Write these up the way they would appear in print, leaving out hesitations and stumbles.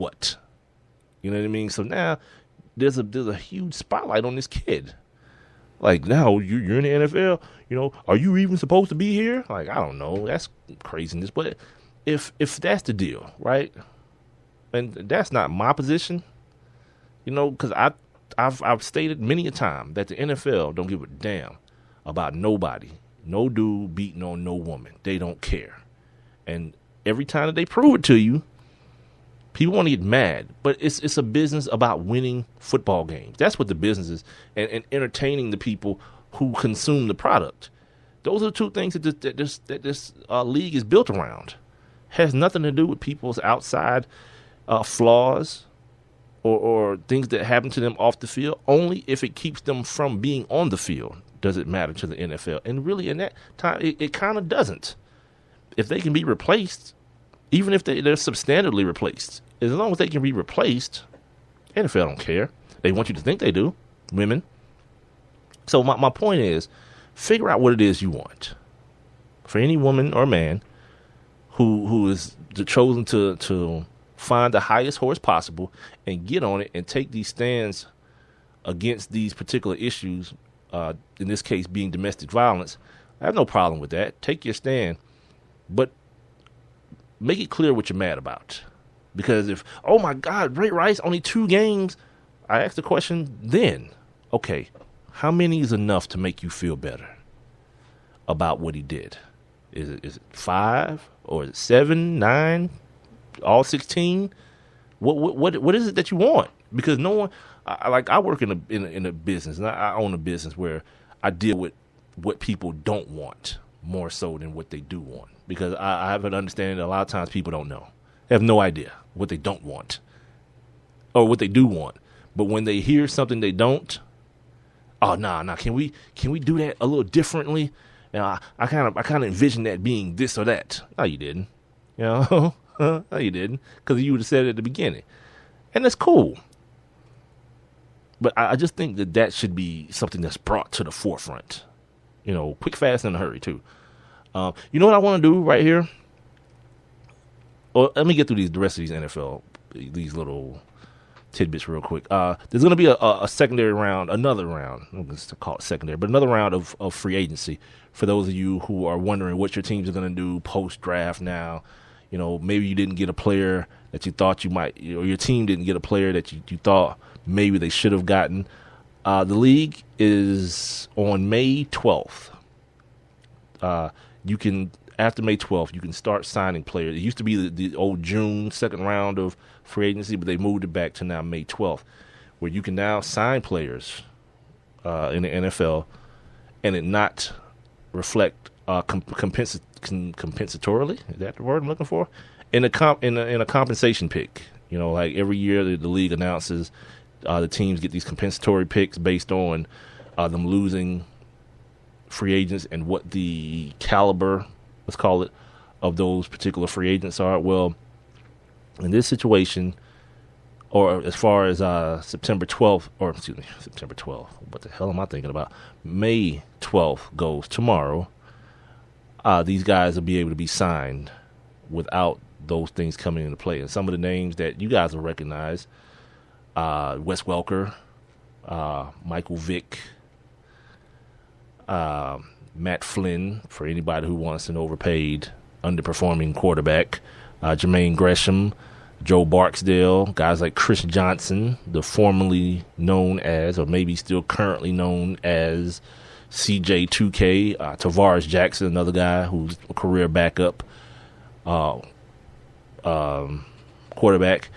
what? You know what I mean? So now there's a huge spotlight on this kid. Like, now you're in the NFL, are you even supposed to be here? Like, I don't know. That's craziness. But if that's the deal, right? And that's not my position, because I've stated many a time that the NFL don't give a damn about nobody. No dude beating on no woman. They don't care. And every time that they prove it to you, people want to get mad. But it's a business about winning football games. That's what the business is, and entertaining the people who consume the product. Those are the two things that this league is built around. Has nothing to do with people's outside flaws or things that happen to them off the field. Only if it keeps them from being on the field does it matter to the NFL. And really, in that time, it kind of doesn't. If they can be replaced, even if they're substantively replaced, as long as they can be replaced, NFL don't care. They want you to think they do, women. So my point is, figure out what it is you want. For any woman or man who is chosen to find the highest horse possible and get on it and take these stands against these particular issues, in this case being domestic violence, I have no problem with that. Take your stand, but make it clear what you're mad about. Because if, oh my God, Ray Rice, only 2 games, I asked the question then, okay, how many is enough to make you feel better about what he did? Is it 5 or is it 7, 9, all 16? What is it that you want? Because no one, I work in a business, and I own a business where I deal with what people don't want more so than what they do want. Because I have an understanding that a lot of times people don't know. They have no idea what they don't want or what they do want. But when they hear something they don't, oh, nah, can we do that a little differently? Now, I kind of envision that being this or that. No, you didn't. No, you didn't, because you would have said it at the beginning. And that's cool. But I just think that should be something that's brought to the forefront. Quick, fast, and in a hurry, too. You know what I want to do right here? Well, let me get through the rest of these NFL, these little tidbits real quick. There's going to be a secondary round, another round. I'm going to call it secondary, but another round of free agency for those of you who are wondering what your teams are going to do post-draft now. Maybe you didn't get a player that you thought you might, or your team didn't get a player that you thought maybe they should have gotten. The league is on May 12th. You can, after May 12th, you can start signing players. It used to be the old June second round of free agency, but they moved it back to now May 12th, where you can now sign players in the NFL and it not reflect compensatorily. Is that the word I'm looking for? In a compensation pick. Like every year the league announces the teams get these compensatory picks based on them losing free agents and what the caliber, let's call it, of those particular free agents are. Well, in this situation, or as far as September 12th, what the hell am I thinking about? May 12th goes tomorrow. These guys will be able to be signed without those things coming into play. And some of the names that you guys will recognize, Wes Welker, Michael Vick, Matt Flynn, for anybody who wants an overpaid, underperforming quarterback, Jermaine Gresham, Joe Barksdale, guys like Chris Johnson, the formerly known as, or maybe still currently known as, CJ2K, Tavares Jackson, another guy who's a career backup quarterback.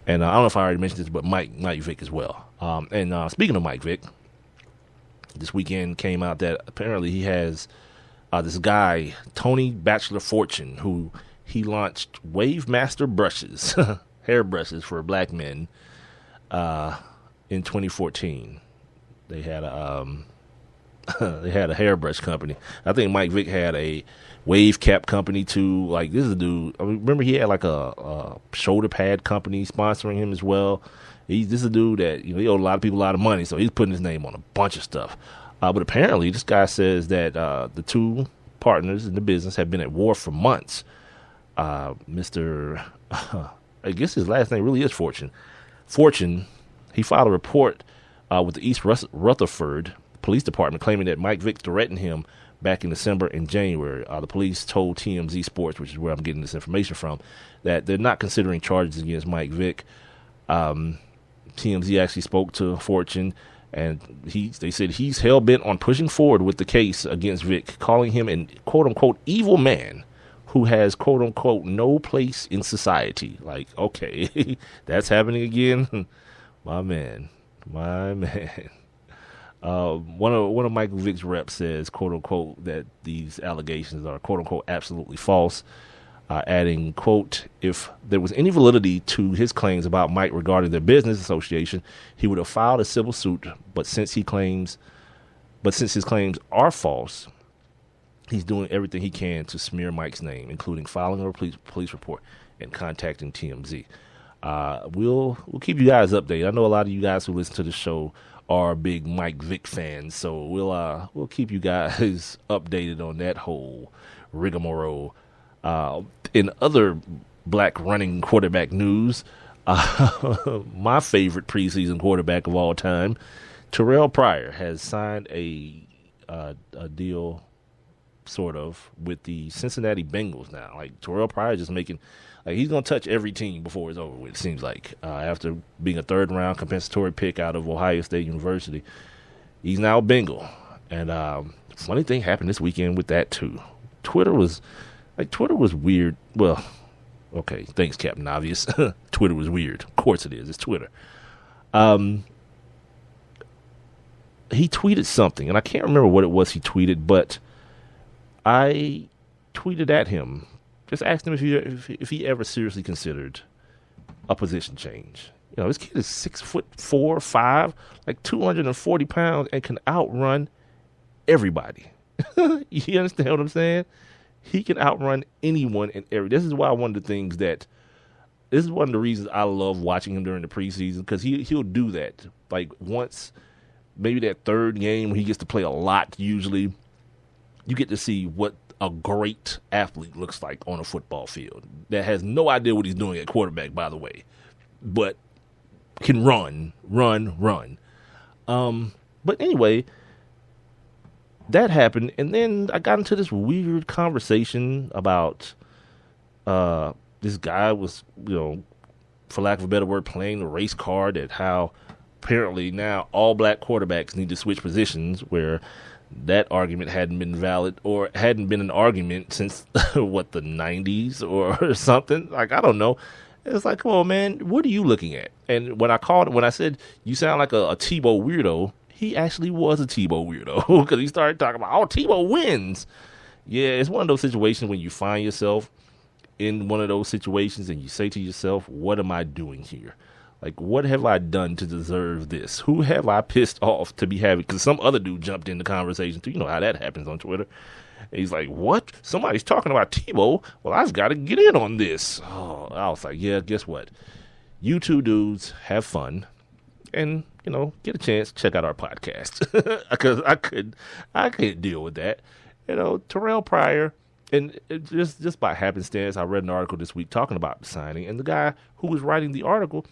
And I don't know if I already mentioned this, but Mike Vick as well. And speaking of Mike Vick, this weekend came out that apparently he has this guy, Tony Bachelor Fortune, who he launched Wave Master brushes, hair brushes for black men in 2014. They had a hairbrush company. I think Mike Vick had a wave cap company too. Like, this is a dude. I mean, remember he had like a shoulder pad company sponsoring him as well. This is a dude that, he owed a lot of people a lot of money, so he's putting his name on a bunch of stuff. But apparently this guy says that the two partners in the business have been at war for months. Mr. I guess his last name really is Fortune. Fortune, he filed a report with the East Rutherford Police Department claiming that Mike Vick threatened him back in December and January. The police told TMZ Sports, which is where I'm getting this information from, that they're not considering charges against Mike Vick. TMZ actually spoke to Fortune, and they said he's hell-bent on pushing forward with the case against Vick, calling him an quote-unquote evil man who has quote-unquote no place in society. Like, okay, that's happening again? My man. One of Michael Vick's reps says, quote unquote, that these allegations are quote unquote absolutely false, adding, quote, if there was any validity to his claims about Mike regarding their business association, he would have filed a civil suit. But since his claims are false, he's doing everything he can to smear Mike's name, including filing a police report and contacting TMZ. We'll keep you guys updated. I know a lot of you guys who listen to the show are big Mike Vick fans, so we'll keep you guys updated on that whole rigmarole. In other black running quarterback news, my favorite preseason quarterback of all time, Terrell Pryor, has signed a deal, sort of, with the Cincinnati Bengals now. Like, Terrell Pryor just making, like, he's going to touch every team before it's over with, it seems like. After being a third-round compensatory pick out of Ohio State University, he's now a Bengal. And funny thing happened this weekend with that, too. Twitter was weird. Well, okay, thanks, Captain Obvious. Twitter was weird. Of course it is. It's Twitter. He tweeted something, and I can't remember what it was he tweeted, but I tweeted at him, just asked him if he ever seriously considered a position change. You know, this kid is 6'4", 5", like 240 pounds, and can outrun everybody. You understand what I'm saying? He can outrun anyone and every. This is one of the reasons I love watching him during the preseason, because he'll do that. Like, once, maybe that third game when he gets to play a lot, usually you get to see what a great athlete looks like on a football field that has no idea what he's doing at quarterback, by the way, but can run. But anyway, that happened, and then I got into this weird conversation about this guy was, for lack of a better word, playing the race card, at how apparently now all black quarterbacks need to switch positions, where that argument hadn't been valid or hadn't been an argument since, the 90s or something. Like, I don't know. It's like, come on, man, what are you looking at? And when I said, you sound like a Tebow weirdo, he actually was a Tebow weirdo, because he started talking about, Tebow wins. Yeah, it's one of those situations when you find yourself in one of those situations and you say to yourself, what am I doing here? Like, what have I done to deserve this? Who have I pissed off to be having? Because some other dude jumped in the conversation, too. You know how that happens on Twitter. And he's like, what? Somebody's talking about Tebow? Well, I've got to get in on this. Oh, I was like, yeah, guess what? You two dudes have fun. And, get a chance, check out our podcast. Because I couldn't deal with that. Terrell Pryor, and just by happenstance, I read an article this week talking about the signing. And the guy who was writing the article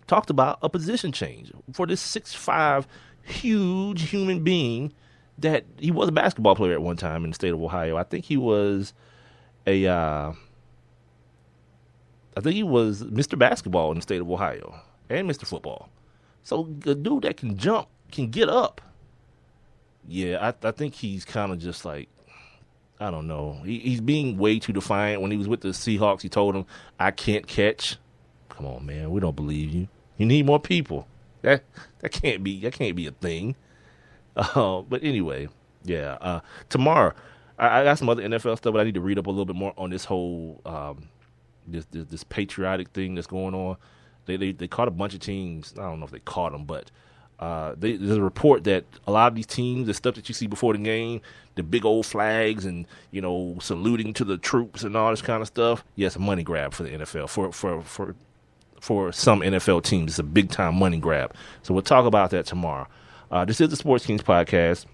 talked about a position change for this 6'5", huge human being that he was a basketball player at one time in the state of Ohio. I think he was Mr. Basketball in the state of Ohio and Mr. Football. So the dude that can jump, can get up. Yeah, I think he's kind of just like, I don't know. He's being way too defiant. When he was with the Seahawks, he told them, I can't catch. Come on, man, we don't believe you. You need more people. That can't be a thing. But anyway, yeah. Tomorrow, I got some other NFL stuff, but I need to read up a little bit more on this whole this patriotic thing that's going on. They caught a bunch of teams. I don't know if they caught them, but there's a report that a lot of these teams, the stuff that you see before the game, the big old flags and saluting to the troops and all this kind of stuff. Yeah, it's a money grab for the NFL for some NFL teams. It's a big time money grab. So we'll talk about that tomorrow. This is the Sports Kings podcast.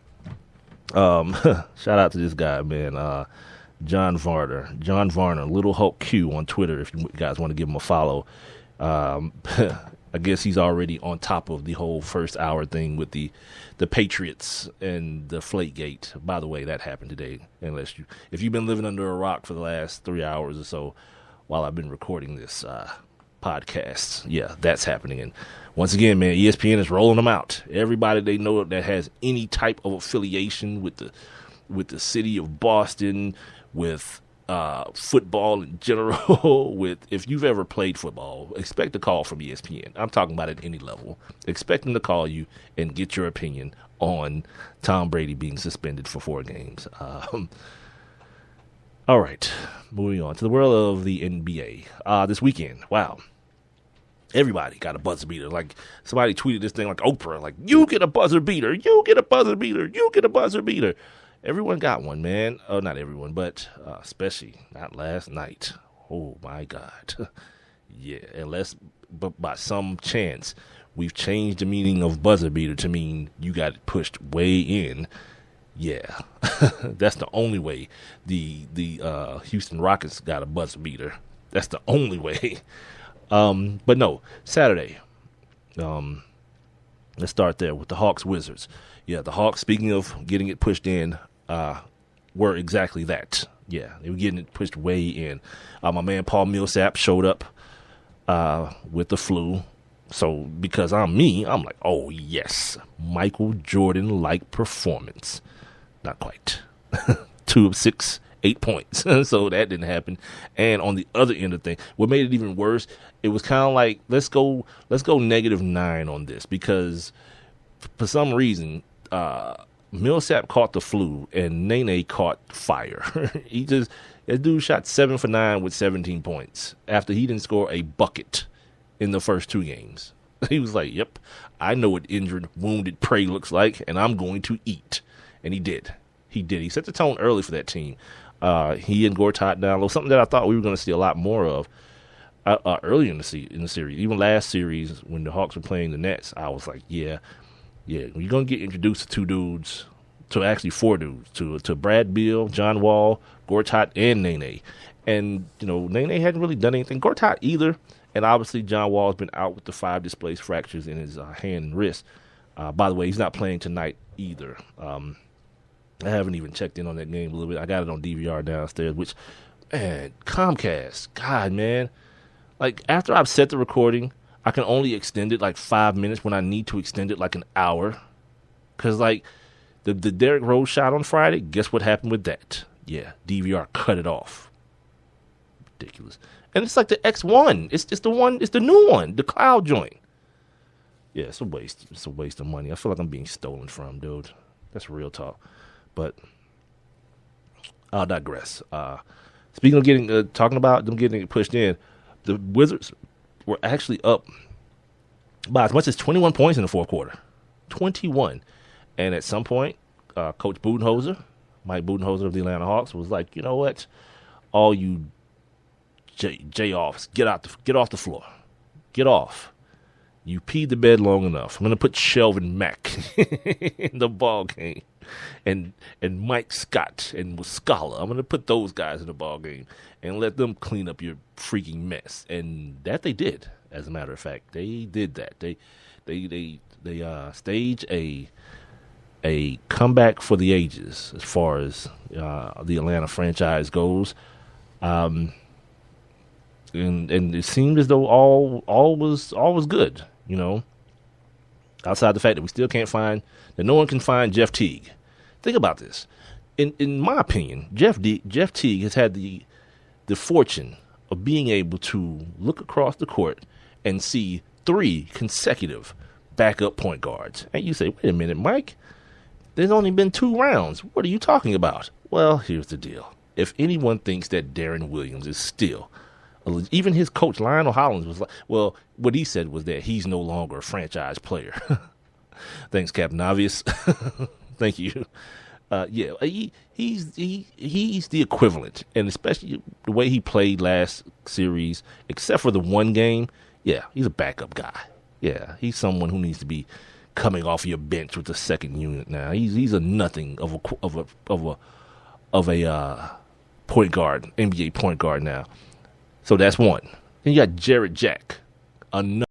Shout out to this guy, man. John Varner, Little Hulk Q on Twitter. If you guys want to give him a follow, I guess he's already on top of the whole first hour thing with the Patriots and the Deflategate. By the way, that happened today. If you've been living under a rock for the last 3 hours or so while I've been recording this podcast, yeah, that's happening. And once again, man, ESPN is rolling them out. Everybody they know that has any type of affiliation with the city of Boston, with football in general, with if you've ever played football, expect a call from ESPN. I'm talking about at any level. Expect them to call you and get your opinion on Tom Brady being suspended for 4 games. All right, moving on to the world of the NBA. This weekend, wow. Everybody got a buzzer beater. Like, somebody tweeted this thing like Oprah, like, you get a buzzer beater, you get a buzzer beater, you get a buzzer beater. Everyone got one, man. Oh, not everyone, but especially not last night. Oh, my God. Yeah, but by some chance, we've changed the meaning of buzzer beater to mean you got it pushed way in. Yeah, that's the only way the Houston Rockets got a buzzer beater. That's the only way. But no, Saturday. Let's start there with the Hawks Wizards. Yeah, the Hawks, speaking of getting it pushed in, were exactly that. Yeah, they were getting it pushed way in. My man Paul Millsap showed up with the flu. So because I'm like, oh, yes, Michael Jordan-like performance. Not quite. 2 of 6, 8 points. So that didn't happen. And on the other end of things, what made it even worse, it was kind of like, let's go -9 on this, because for some reason, Millsap caught the flu and Nene caught fire. That dude shot 7 for 9 with 17 points after he didn't score a bucket in the first 2 games. He was like, yep, I know what injured, wounded prey looks like, and I'm going to eat. And he did. He set the tone early for that team. He and Gortat down low, something that I thought we were going to see a lot more of early in the series. Even last series when the Hawks were playing the Nets, I was like, yeah, you're going to get introduced to 2 dudes, to actually 4 dudes, to Brad Beal, John Wall, Gortat, and Nene. And, Nene hadn't really done anything. Gortat either. And obviously John Wall has been out with the 5 displaced fractures in his hand and wrist. By the way, he's not playing tonight either. I haven't even checked in on that game a little bit. I got it on DVR downstairs, which, man, Comcast, God, man. Like, after I've set the recording, I can only extend it like 5 minutes when I need to extend it like an hour. Because, like, the Derrick Rose shot on Friday, guess what happened with that? Yeah, DVR cut it off. Ridiculous. And it's like the X1. It's the new one, the cloud joint. Yeah, it's a waste. It's a waste of money. I feel like I'm being stolen from, dude. That's real talk. But I'll digress. Speaking of talking about them getting pushed in, the Wizards were actually up by as much as 21 points in the fourth quarter. 21. And at some point, Coach Budenholzer, Mike Budenholzer of the Atlanta Hawks, was like, you know what? All you J-offs, get off the floor. Get off. You peed the bed long enough. I'm going to put Shelvin Mack in the ball game. And Mike Scott and Muscala. I'm going to put those guys in the ball game and let them clean up your freaking mess. And that they did, as a matter of fact. They did that. They staged a comeback for the ages as far as the Atlanta franchise goes. And it seemed as though all was good, outside the fact that we still can't find, that no one can find Jeff Teague. Think about this. In my opinion, Jeff Teague has had the fortune of being able to look across the court and see 3 consecutive backup point guards. And you say, wait a minute, Mike, there's only been 2 rounds. What are you talking about? Well, here's the deal. If anyone thinks that Darren Williams is still, even his coach, Lionel Hollins, was like, well, what he said was that he's no longer a franchise player. Thanks, Captain Obvious. Thank you. He's the equivalent, and especially the way he played last series, except for the one game, yeah, he's a backup guy. Yeah, he's someone who needs to be coming off your bench with the second unit now. He's a nothing of a point guard, NBA point guard now. So that's one. Then you got Jared Jack, another